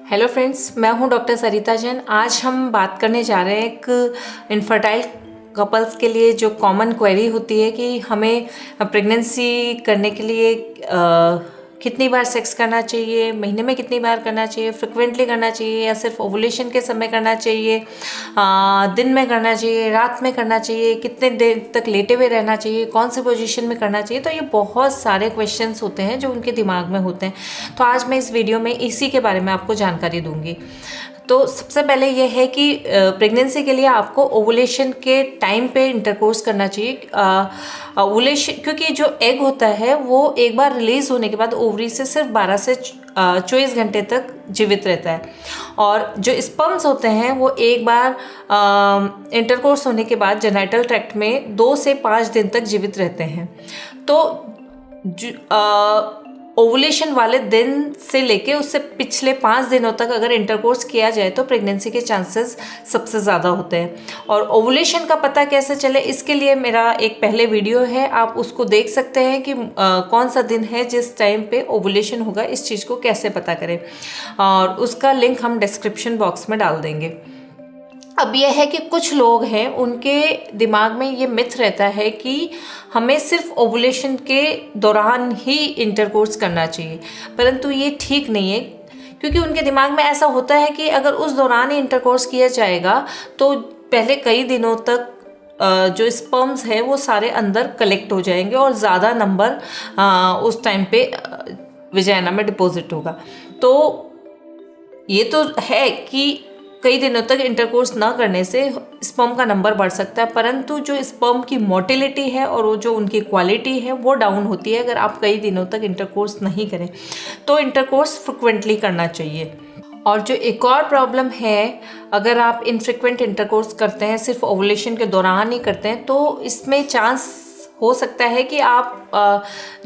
Hello friends, मैं हूं doctor सरिता जैन। आज हम बात करने जा रहे हैं एक इनफर्टाइल कपल्स के लिए जो कॉमन क्वेरी होती है कि हमें प्रेगनेंसी करने के लिए कितनी बार सेक्स करना चाहिए, महीने में कितनी बार करना चाहिए, फ्रिक्वेंटली करना चाहिए या सिर्फ ओवुलेशन के समय करना चाहिए, दिन में करना चाहिए, रात में करना चाहिए, कितने देर तक लेटे हुए रहना चाहिए, कौन से पोजीशन में करना चाहिए। तो ये बहुत सारे क्वेश्चंस होते हैं जो उनके दिमाग में होते हैं। तो आज मैं इस वीडियो में इसी के बारे में आपको जानकारी दूंगी। तो सबसे पहले ये है कि प्रेगनेंसी के लिए आपको ओवुलेशन के टाइम पे इंटरकोर्स करना चाहिए। ओवुलेशन, क्योंकि जो एग होता है वो एक बार रिलीज होने के बाद ओवरी से सिर्फ 12 से 24 घंटे तक जीवित रहता है, और जो स्पर्म्स होते हैं वो एक बार इंटरकोर्स होने के बाद जेनिटल ट्रैक्ट में 2 से 5 दिन तक जीवित रहते हैं। तो ओवुलेशन वाले दिन से लेके उससे पिछले 5 दिनों तक अगर इंटरकोर्स किया जाए तो प्रेगनेंसी के चांसेस सबसे ज़्यादा होते हैं। और ओवुलेशन का पता कैसे चले, इसके लिए मेरा एक पहले वीडियो है, आप उसको देख सकते हैं कि कौन सा दिन है जिस टाइम पे ओवुलेशन होगा, इस चीज़ को कैसे पता करें, और उसका लिंक हम डिस्क्रिप्शन बॉक्स में डाल देंगे। अब यह है कि कुछ लोग हैं, उनके दिमाग में ये मिथ रहता है कि हमें सिर्फ ओवुलेशन के दौरान ही इंटरकोर्स करना चाहिए, परंतु ये ठीक नहीं है, क्योंकि उनके दिमाग में ऐसा होता है कि अगर उस दौरान ही इंटरकोर्स किया जाएगा तो पहले कई दिनों तक जो स्पर्म्स हैं वो सारे अंदर कलेक्ट हो जाएंगे और ज़्यादा नंबर उस टाइम पे विजाइना में डिपॉजिट होगा। तो ये तो है कि कई दिनों तक इंटरकोर्स ना करने से स्पर्म का नंबर बढ़ सकता है, परंतु जो स्पर्म की मोटिलिटी है और वो जो उनकी क्वालिटी है वो डाउन होती है अगर आप कई दिनों तक इंटरकोर्स नहीं करें। तो इंटरकोर्स फ्रिक्वेंटली करना चाहिए। और जो एक और प्रॉब्लम है, अगर आप इनफ्रिक्वेंट इंटरकोर्स करते हैं, सिर्फ ओवुलेशन के दौरान ही करते हैं, तो इसमें चांस हो सकता है कि आप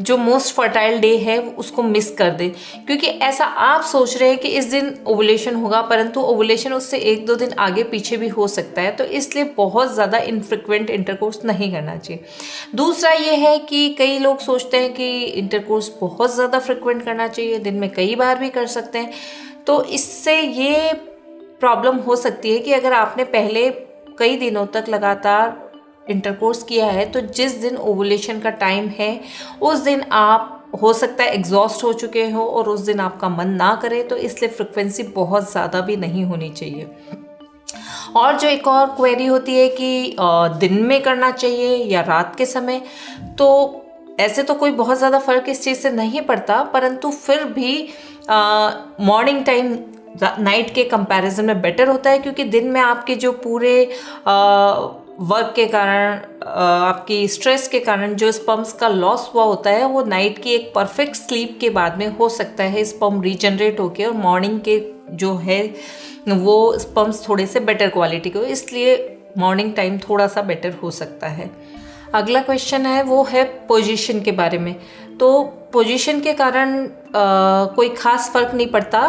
जो मोस्ट फर्टाइल डे है उसको मिस कर दें, क्योंकि ऐसा आप सोच रहे हैं कि इस दिन ओवुलेशन होगा, परंतु ओवुलेशन उससे 1-2 दिन आगे पीछे भी हो सकता है। तो इसलिए बहुत ज़्यादा इनफ्रिक्वेंट इंटरकोर्स नहीं करना चाहिए। दूसरा ये है कि कई लोग सोचते हैं कि इंटरकोर्स बहुत ज़्यादा फ्रिक्वेंट करना चाहिए, दिन में कई बार भी कर सकते हैं। तो इससे ये प्रॉब्लम हो सकती है कि अगर आपने पहले कई दिनों तक लगातार इंटरकोर्स किया है तो जिस दिन ओवुलेशन का टाइम है उस दिन आप हो सकता है एग्जॉस्ट हो चुके हो और उस दिन आपका मन ना करे, तो इसलिए फ्रिक्वेंसी बहुत ज़्यादा भी नहीं होनी चाहिए। और जो एक और क्वेरी होती है कि दिन में करना चाहिए या रात के समय, तो ऐसे तो कोई बहुत ज़्यादा फ़र्क इस चीज़ से नहीं पड़ता, परंतु फिर भी मॉर्निंग टाइम नाइट के कंपैरिजन में बेटर होता है, क्योंकि दिन में आपके जो पूरे वर्क के कारण, आपकी स्ट्रेस के कारण जो स्पर्म्स का लॉस हुआ होता है वो नाइट की एक परफेक्ट स्लीप के बाद में हो सकता है स्पर्म रीजनरेट होके, और मॉर्निंग के जो है वो स्पर्म्स थोड़े से बेटर क्वालिटी के हो, इसलिए मॉर्निंग टाइम थोड़ा सा बेटर हो सकता है। अगला क्वेश्चन है वो है पोजीशन के बारे में। तो पोजीशन के कारण कोई ख़ास फ़र्क नहीं पड़ता,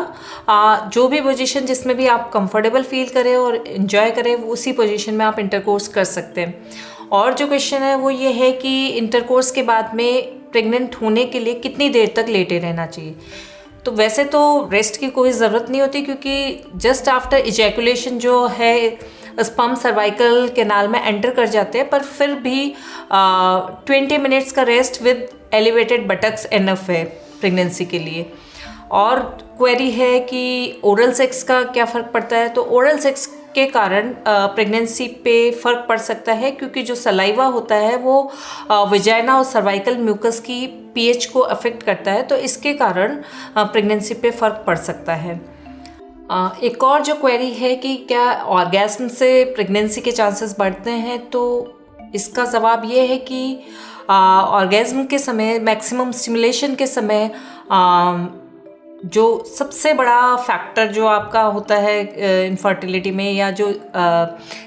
जो भी पोजीशन जिसमें भी आप कंफर्टेबल फील करें और इन्जॉय करें उसी पोजीशन में आप इंटरकोर्स कर सकते हैं। और जो क्वेश्चन है वो ये है कि इंटरकोर्स के बाद में प्रेग्नेंट होने के लिए कितनी देर तक लेटे रहना चाहिए। तो वैसे तो रेस्ट की कोई ज़रूरत नहीं होती, क्योंकि जस्ट आफ्टर इजैकुलेशन जो है स्पर्म सर्वाइकल कैनाल में एंटर कर जाते हैं, पर फिर भी 20 मिनट्स का rest with elevated buttocks enough है प्रेगनेंसी के लिए। और क्वेरी है कि ओरल सेक्स का क्या फ़र्क पड़ता है। तो ओरल सेक्स के कारण प्रेगनेंसी पे फ़र्क पड़ सकता है, क्योंकि जो सलाइवा होता है वो विजाइना और सर्वाइकल म्यूकस की पीएच को अफेक्ट करता है, तो इसके कारण प्रेगनेंसी पे फ़र्क पड़ सकता है। एक और जो क्वेरी है कि क्या ऑर्गेज्म से प्रेगनेंसी के चांसेस बढ़ते हैं, तो इसका जवाब ये है कि ऑर्गेज्म के समय, मैक्सिमम स्टिमुलेशन के समय जो सबसे बड़ा फैक्टर जो आपका होता है इनफर्टिलिटी में, या जो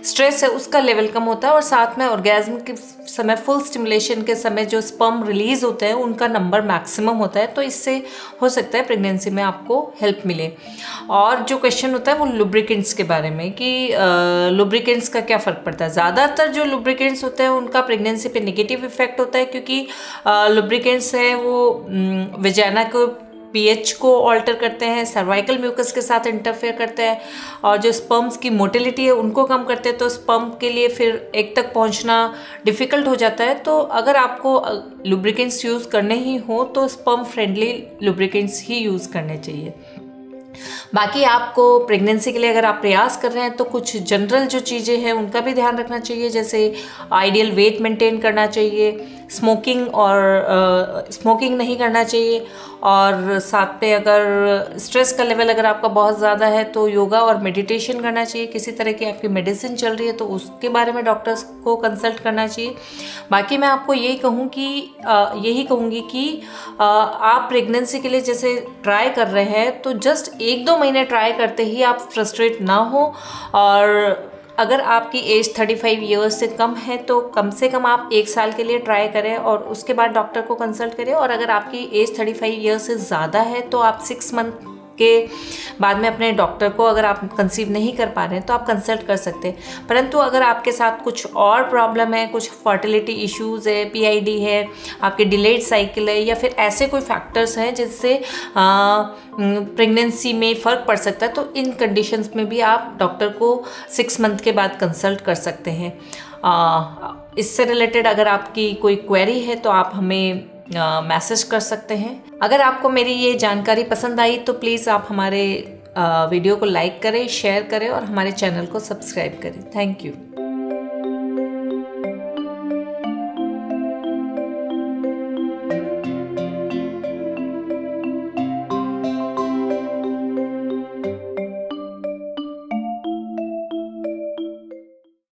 स्ट्रेस है उसका लेवल कम होता है, और साथ में ऑर्गेज्म के समय, फुल स्टिमुलेशन के समय जो स्पर्म रिलीज़ होते हैं उनका नंबर मैक्सिमम होता है। तो इससे हो सकता है प्रेगनेंसी में आपको हेल्प मिले। और जो क्वेश्चन होता है वो लुब्रिकेंट्स के बारे में कि लुब्रिकेंट्स का क्या फ़र्क पड़ता है। ज़्यादातर जो लुब्रिकेंट्स होते हैं उनका प्रेगनेंसी पे नेगेटिव इफेक्ट होता है, क्योंकि लुब्रिकेंट्स है वो विजाइना को पीएच को ऑल्टर करते हैं, सर्वाइकल म्यूकस के साथ इंटरफेयर करते हैं और जो स्पर्म्स की मोटिलिटी है उनको कम करते हैं, तो स्पर्म के लिए फिर एग तक पहुंचना डिफ़िकल्ट हो जाता है। तो अगर आपको लुब्रिकेंट्स यूज़ करने ही हो तो स्पर्म फ्रेंडली लुब्रिकेंट्स ही यूज़ करने चाहिए। बाकी आपको प्रेगनेंसी के लिए अगर आप प्रयास कर रहे हैं तो कुछ जनरल जो चीज़ें हैं उनका भी ध्यान रखना चाहिए, जैसे आइडियल वेट मेंटेन करना चाहिए, स्मोकिंग नहीं करना चाहिए, और साथ पे अगर स्ट्रेस का लेवल अगर आपका बहुत ज़्यादा है तो योगा और मेडिटेशन करना चाहिए। किसी तरह की आपकी मेडिसिन चल रही है तो उसके बारे में डॉक्टर्स को कंसल्ट करना चाहिए। बाकी मैं आपको यही कहूँगी कि आप प्रेगनेंसी के लिए जैसे ट्राई कर रहे हैं तो जस्ट 1-2 महीने ट्राई करते ही आप फ्रस्ट्रेट ना हो, और अगर आपकी एज 35 ईयर्स से कम है तो कम से कम आप 1 साल के लिए ट्राई करें और उसके बाद डॉक्टर को कंसल्ट करें। और अगर आपकी एज 35 ईयर्स से ज़्यादा है तो आप 6 मंथ के बाद में अपने डॉक्टर को, अगर आप कंसीव नहीं कर पा रहे हैं तो आप कंसल्ट कर सकते हैं। परंतु अगर आपके साथ कुछ और प्रॉब्लम है, कुछ फर्टिलिटी इश्यूज़ है, पीआईडी है, आपके डिलेड साइकिल है, या फिर ऐसे कोई फैक्टर्स हैं जिससे प्रेगनेंसी में फ़र्क पड़ सकता है, तो इन कंडीशंस में भी आप डॉक्टर को 6 मंथ के बाद कंसल्ट कर सकते हैं। इससे रिलेटेड अगर आपकी कोई क्वेरी है तो आप हमें मैसेज कर सकते हैं। अगर आपको मेरी ये जानकारी पसंद आई तो प्लीज़ आप हमारे वीडियो को लाइक करें, शेयर करें और हमारे चैनल को सब्सक्राइब करें। Thank you.